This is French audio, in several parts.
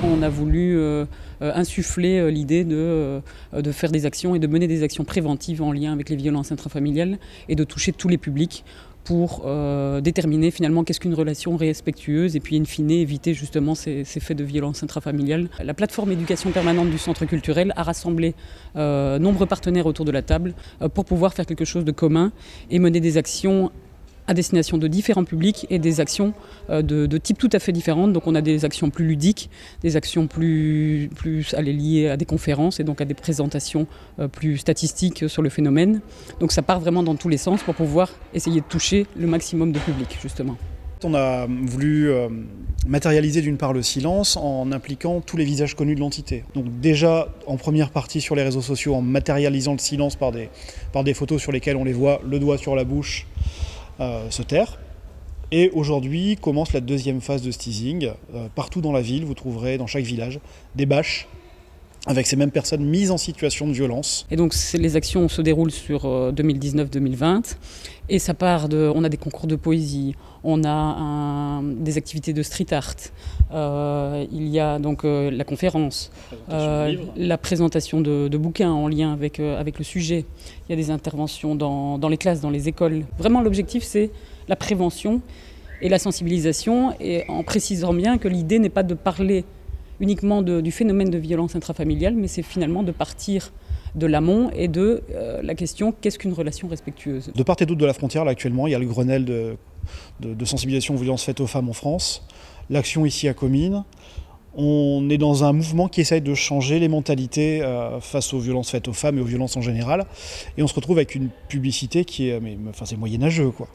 On a voulu insuffler l'idée de faire des actions et de mener des actions préventives en lien avec les violences intrafamiliales et de toucher tous les publics pour déterminer finalement qu'est-ce qu'une relation respectueuse et puis in fine éviter justement ces faits de violence intrafamiliale. La plateforme éducation permanente du centre culturel a rassemblé nombreux partenaires autour de la table pour pouvoir faire quelque chose de commun et mener des actions à destination de différents publics et des actions de types tout à fait différentes. Donc on a des actions plus ludiques, des actions plus liées à des conférences et donc à des présentations plus statistiques sur le phénomène. Donc ça part vraiment dans tous les sens pour pouvoir essayer de toucher le maximum de public justement. On a voulu matérialiser d'une part le silence en impliquant tous les visages connus de l'entité. Donc déjà en première partie sur les réseaux sociaux en matérialisant le silence par des photos sur lesquelles on les voit le doigt sur la bouche se taire. Et aujourd'hui commence la deuxième phase de ce teasing. Partout dans la ville, vous trouverez dans chaque village des bâches avec ces mêmes personnes mises en situation de violence. Et donc les actions se déroulent sur 2019-2020 et ça part on a des concours de poésie, on a des activités de street art, il y a donc la conférence, la présentation de bouquins en lien avec le sujet, il y a des interventions dans les classes, dans les écoles. Vraiment l'objectif c'est la prévention et la sensibilisation et en précisant bien que l'idée n'est pas de parler uniquement du phénomène de violence intrafamiliale, mais c'est finalement de partir de l'amont et de la question qu'est-ce qu'une relation respectueuse. De part et d'autre de la frontière, là, actuellement, il y a le Grenelle de sensibilisation aux violences faites aux femmes en France, l'action ici à Comines. On est dans un mouvement qui essaye de changer les mentalités face aux violences faites aux femmes et aux violences en général. Et on se retrouve avec une publicité qui est, c'est moyenâgeux, quoi.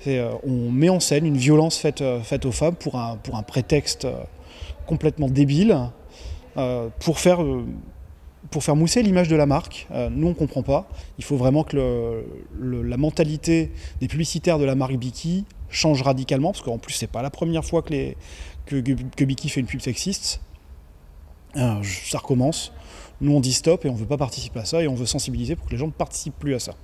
On met en scène une violence faite aux femmes pour un prétexte complètement débile pour faire mousser l'image de la marque. Nous on ne comprend pas. Il faut vraiment que la mentalité des publicitaires de la marque Biki change radicalement, parce qu'en plus c'est pas la première fois que Biki fait une pub sexiste. Ça recommence. Nous on dit stop et on ne veut pas participer à ça et on veut sensibiliser pour que les gens ne participent plus à ça.